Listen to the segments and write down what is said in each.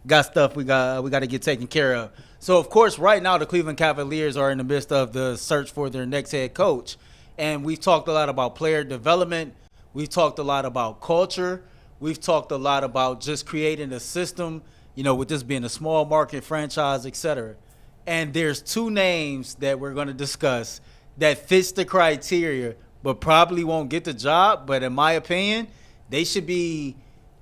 got stuff we got to get taken care of. So, of course, right now the Cleveland Cavaliers are in the midst of the search for their next head coach. And we've talked a lot about player development. We've talked a lot about culture. We've talked a lot about just creating a system, with this being a small market franchise, et cetera. And there's two names that we're going to discuss that fits the criteria but probably won't get the job. But in my opinion, they should be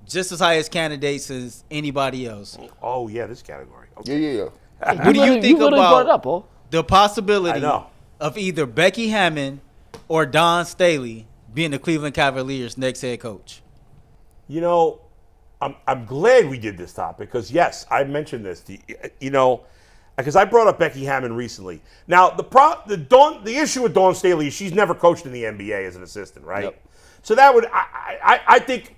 just as high as candidates as anybody else. Oh, yeah, this category. Okay. Yeah. What do you think about up, the possibility of either Becky Hammon or Dawn Staley being the Cleveland Cavaliers' next head coach? I'm glad we did this topic because, yes, I mentioned this. Because I brought up Becky Hammon recently. Now, the issue with Dawn Staley is she's never coached in the NBA as an assistant, right? Yep. So that would I think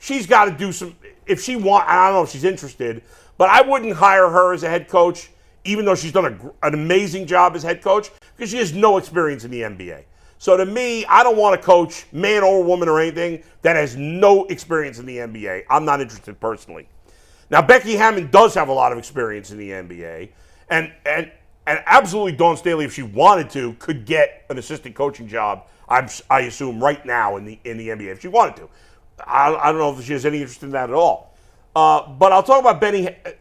she's got to do some. If she I don't know if she's interested, but I wouldn't hire her as a head coach, even though she's done an amazing job as head coach, because she has no experience in the NBA. So to me, I don't want to coach man or woman or anything that has no experience in the NBA. I'm not interested personally. Now, Becky Hammon does have a lot of experience in the NBA, and absolutely Dawn Staley, if she wanted to, could get an assistant coaching job, I assume, right now in the NBA if she wanted to. I don't know if she has any interest in that at all. But I'll talk about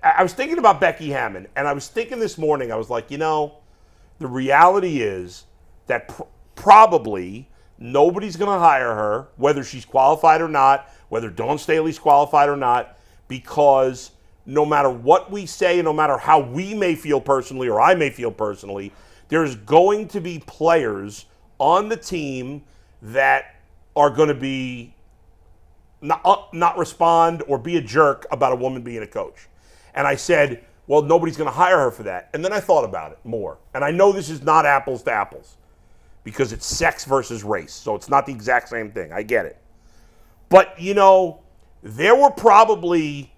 I was thinking about Becky Hammon, and I was thinking this morning, I was like, the reality is that probably nobody's going to hire her, whether she's qualified or not, whether Dawn Staley's qualified or not, because no matter what we say and no matter how we may feel personally or I may feel personally, there's going to be players on the team that are going to be not respond or be a jerk about a woman being a coach. And I said, well, nobody's going to hire her for that. And then I thought about it more. And I know this is not apples to apples because it's sex versus race. So it's not the exact same thing. I get it. But, there were probably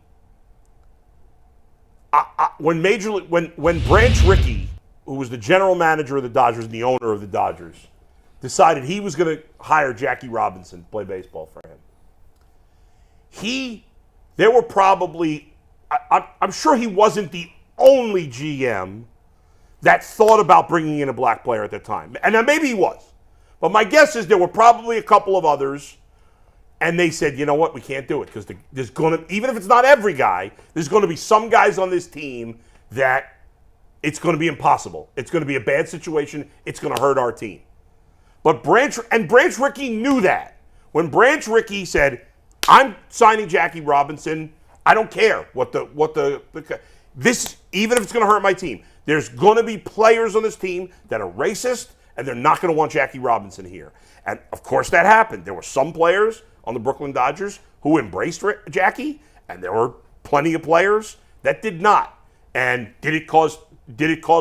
when Branch Rickey, who was the general manager of the Dodgers and the owner of the Dodgers, decided he was going to hire Jackie Robinson to play baseball for him. There were probably, I'm sure he wasn't the only GM that thought about bringing in a black player at the time. And then maybe he was. But my guess is there were probably a couple of others, and they said, you know what, we can't do it because there's going to, even if it's not every guy, there's going to be some guys on this team that it's going to be impossible. It's going to be a bad situation. It's going to hurt our team. But Branch Rickey knew that. When Branch Rickey said, I'm signing Jackie Robinson, I don't care this, even if it's going to hurt my team. There's going to be players on this team that are racist, and they're not going to want Jackie Robinson here. And, of course, that happened. There were some players on the Brooklyn Dodgers who embraced Jackie, and there were plenty of players that did not. And did it cause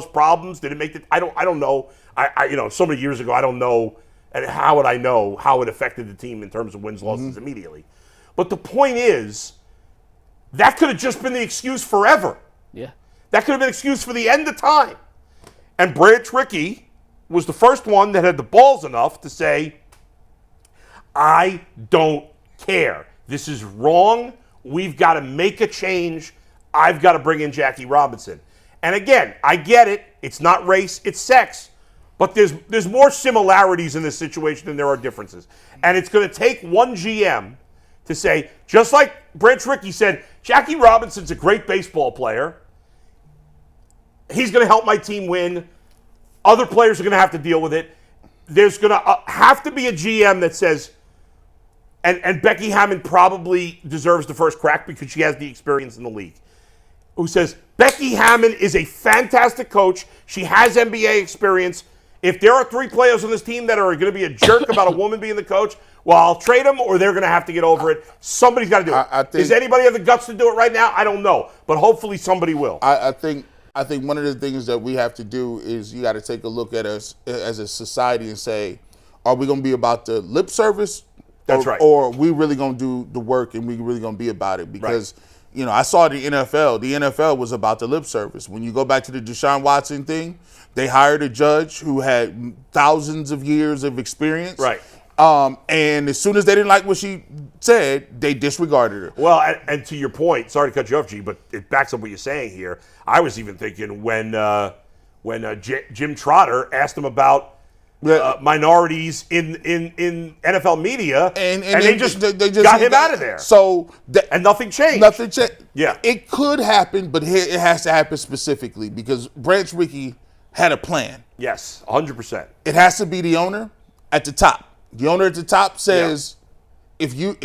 problems? Did it make it? I don't know. So many years ago, I don't know. And how would I know how it affected the team in terms of wins, losses immediately? But the point is, that could have just been the excuse forever. Yeah. That could have been an excuse for the end of time. And Branch Rickey was the first one that had the balls enough to say, I don't care. This is wrong. We've got to make a change. I've got to bring in Jackie Robinson. And again, I get it. It's not race, it's sex. But there's more similarities in this situation than there are differences. And it's going to take one GM to say, just like Branch Rickey said, Jackie Robinson's a great baseball player. He's going to help my team win. Other players are going to have to deal with it. There's going to have to be a GM that says, and Becky Hammon probably deserves the first crack because she has the experience in the league, who says, Becky Hammon is a fantastic coach. She has NBA experience. If there are 3 players on this team that are going to be a jerk about a woman being the coach, well, I'll trade them or they're going to have to get over it. Somebody's got to do it. Does anybody have the guts to do it right now? I don't know. But hopefully somebody will. I think one of the things that we have to do is you got to take a look at us as a society and say, are we going to be about the lip service? That's right. Or are we really going to do the work and we really going to be about it? Because, I saw the NFL. The NFL was about the lip service. When you go back to the Deshaun Watson thing, they hired a judge who had thousands of years of experience. Right. And as soon as they didn't like what she said, they disregarded her. Well, and to your point, sorry to cut you off, G, but it backs up what you're saying here. I was even thinking when Jim Trotter asked him about minorities in NFL media, and they just got him out of there. So and nothing changed. Nothing changed. Yeah, it could happen, but it has to happen specifically because Branch Rickey had a plan. Yes, 100%. It has to be the owner at the top. The owner at the top says, if we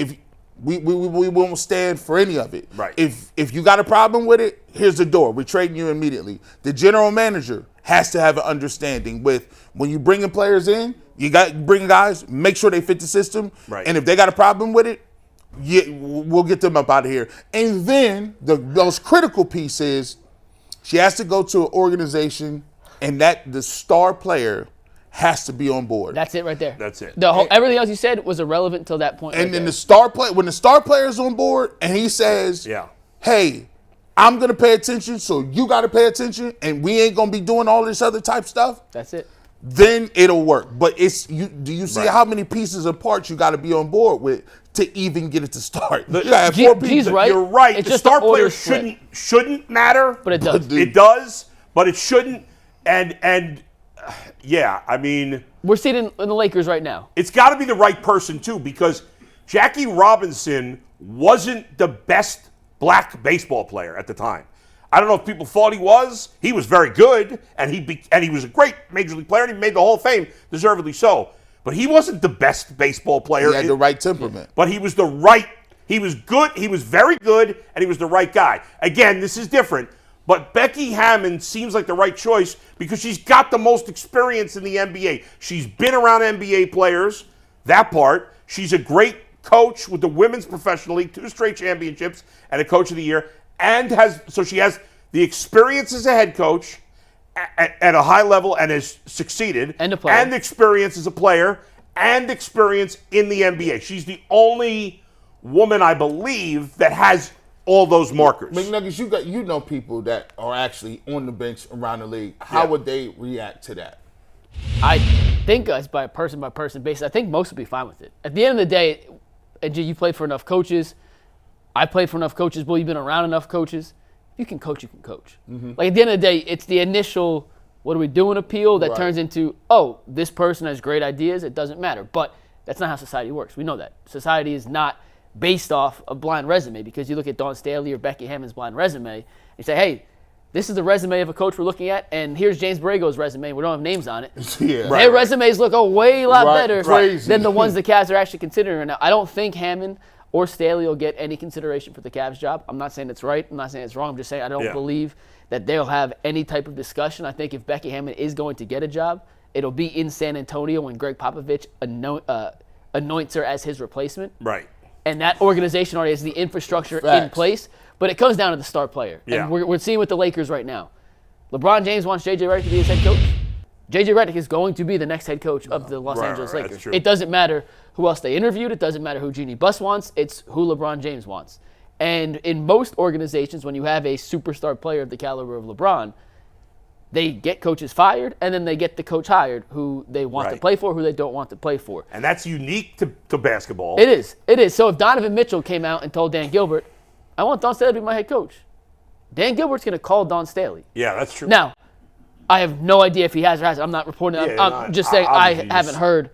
won't stand for any of it. Right. If you got a problem with it, here's the door. We're trading you immediately. The general manager has to have an understanding with when you bringing players in, you got bring guys, make sure they fit the system. Right. And if they got a problem with it, we'll get them up out of here. And then the most critical piece is she has to go to an organization and that the star player has to be on board. That's it right there. That's it. Everything else you said was irrelevant until that point. And then the star player, when the star player's on board and he says, hey, I'm going to pay attention, so you got to pay attention, and we ain't going to be doing all this other type stuff. That's it. Then it'll work. But do you see how many pieces and parts you got to be on board with to even get it to start? You gotta have 4 pieces. Right. You're right. It's the just star the order player shouldn't matter. But it does. It does, but it shouldn't. And yeah, I mean, we're seeing it in the Lakers right now. It's got to be the right person too, because Jackie Robinson wasn't the best black baseball player at the time. I don't know if people thought he was. He was very good, and he was a great major league player, and he made the Hall of Fame, deservedly so. But he wasn't the best baseball player. He had the right temperament. But he was he was good, he was very good, and he was the right guy. Again, this is different. But Becky Hammon seems like the right choice because she's got the most experience in the NBA. She's been around NBA players, that part. She's a great coach with the Women's Professional League, 2 straight championships, and a Coach of the Year. And she has the experience as a head coach at a high level and has succeeded. And a player. And experience as a player and experience in the NBA. She's the only woman, I believe, that has all those markers. McNuggets, you know people that are actually on the bench around the league. How would they react to that? I think it's by person basis. I think most would be fine with it. At the end of the day, you played for enough coaches. I played for enough coaches. Well, you've been around enough coaches. You can coach, you can coach. Mm-hmm. Like at the end of the day, it's the initial, what are we doing appeal that turns into, oh, this person has great ideas. It doesn't matter. But that's not how society works. We know that. Society is not based off a blind resume, because you look at Dawn Staley or Becky Hammon's blind resume, and say, hey, this is the resume of a coach we're looking at, and here's James Borrego's resume. We don't have names on it. Their resumes look way a lot better than the ones the Cavs are actually considering right now. I don't think Hammon or Staley will get any consideration for the Cavs job. I'm not saying it's right. I'm not saying it's wrong. I'm just saying I don't believe that they'll have any type of discussion. I think if Becky Hammon is going to get a job, it'll be in San Antonio when Greg Popovich anoints her as his replacement. Right. And that organization already has the infrastructure in place. But it comes down to the star player. Yeah. And we're seeing with the Lakers right now. LeBron James wants J.J. Redick to be his head coach. J.J. Redick is going to be the next head coach of the Los Angeles Lakers. That's true. It doesn't matter who else they interviewed. It doesn't matter who Jeannie Buss wants. It's who LeBron James wants. And in most organizations, when you have a superstar player of the caliber of LeBron, they get coaches fired, and then they get the coach hired who they want to play for, who they don't want to play for. And that's unique to basketball. It is. It is. So if Donovan Mitchell came out and told Dan Gilbert, I want Dawn Staley to be my head coach, Dan Gilbert's going to call Dawn Staley. Yeah, that's true. Now, I have no idea if he has or hasn't. I'm not reporting. I'm just saying I haven't heard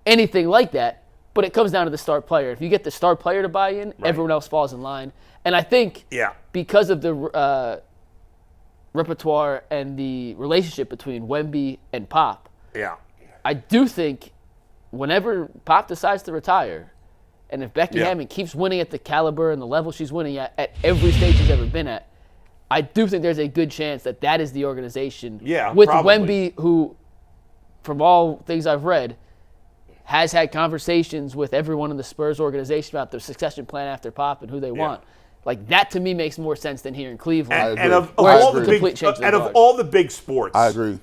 anything like that. But it comes down to the star player. If you get the star player to buy in, everyone else falls in line. And I think because of the repertoire and the relationship between Wemby and Pop, I do think whenever Pop decides to retire, and if Becky Hammon keeps winning at the caliber and the level she's winning at every stage she's ever been at, I do think there's a good chance that is the organization. With probably. Wemby, who, from all things I've read, has had conversations with everyone in the Spurs organization about their succession plan after Pop and who they want. Like, that to me makes more sense than here in Cleveland. And of all the big sports, I agree.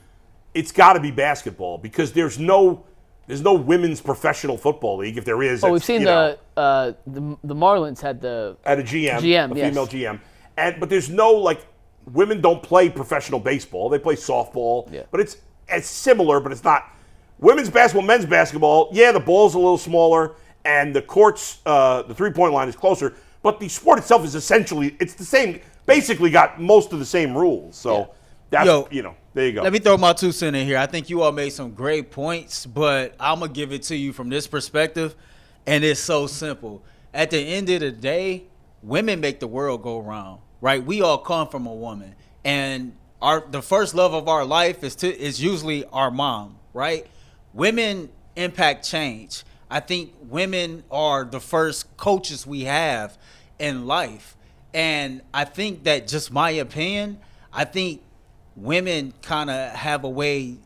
It's got to be basketball because there's no women's professional football league. If there is, we've seen the Marlins had a GM, female GM, but there's no women don't play professional baseball. They play softball, but it's similar, but it's not. women's basketball, men's basketball, yeah, the ball's a little smaller and the courts, the three-point line is closer, but the sport itself is essentially, it's the same, basically got most of the same rules. So that's, there you go. Let me throw my 2 cents in here. I think you all made some great points, but I'm going to give it to you from this perspective, and it's so simple. At the end of the day, women make the world go round, right? We all come from a woman, and the first love of our life is usually our mom, right? Women impact change. I think women are the first coaches we have in life, and I think that, just my opinion, I think women kind of have a way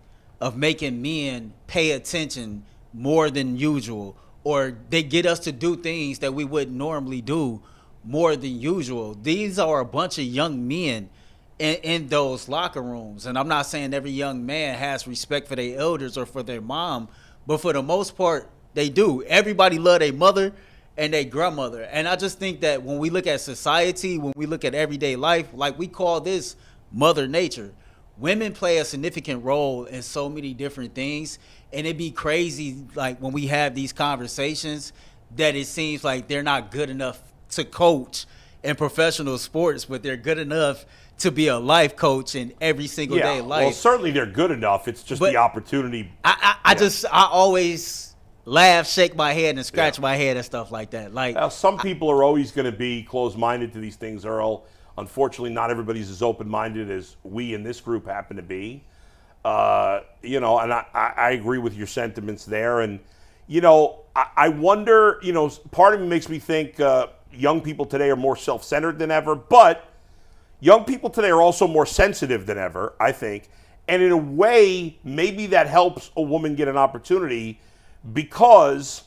of making men pay attention more than usual, or they get us to do things that we wouldn't normally do more than usual. These are a bunch of young men in those locker rooms, and I'm not saying every young man has respect for their elders or for their mom, but for the most part, they do. Everybody love their mother and their grandmother, and I just think that when we look at society, when we look at everyday life, like we call this Mother Nature, women play a significant role in so many different things, and it'd be crazy, like when we have these conversations, that it seems like they're not good enough to coach in professional sports, but they're good enough to be a life coach in every single day of life. Well, certainly they're good enough. It's just the opportunity. I always laugh, shake my head, and scratch my head and stuff like that. Like, now, some people are always going to be closed-minded to these things, Earl. Unfortunately, not everybody's as open-minded as we in this group happen to be. And I agree with your sentiments there. And, I wonder, part of me makes me think young people today are more self-centered than ever, but young people today are also more sensitive than ever, I think. And in a way, maybe that helps a woman get an opportunity because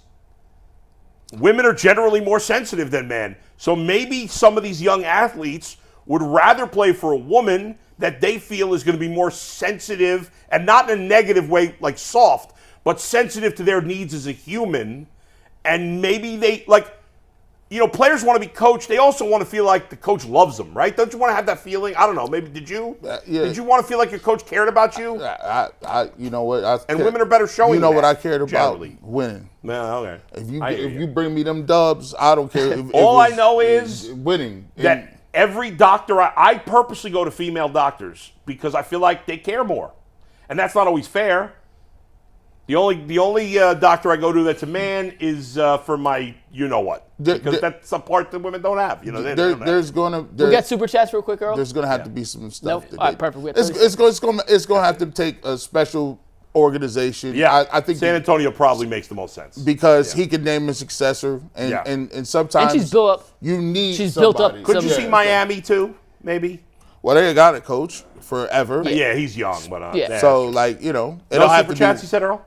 women are generally more sensitive than men. So maybe some of these young athletes would rather play for a woman that they feel is going to be more sensitive, and not in a negative way, like soft, but sensitive to their needs as a human. And maybe they, players want to be coached. They also want to feel like the coach loves them, right? Don't you want to have that feeling? I don't know. Maybe did you? Did you want to feel like your coach cared about you? You know what? Women are better showing. You know what I cared about? Generally. Winning. Yeah, okay. If you bring me them dubs, I don't care. All I know is winning. That every doctor, I purposely go to female doctors because I feel like they care more, and that's not always fair. The only doctor I go to that's a man is for my what, because that's a part that women don't have. We got super chats real quick, Earl. There's gonna have to be some stuff. All right, perfect. It's gonna have to take a special organization. Yeah, I think San Antonio probably makes the most sense because he can name a successor, and sometimes and she's built up. You need. She's somebody. built up. Couldn't you see Miami too? Maybe. Well, they got a coach forever. Yeah, he's young, but So it'll have to chats. You said, Earl?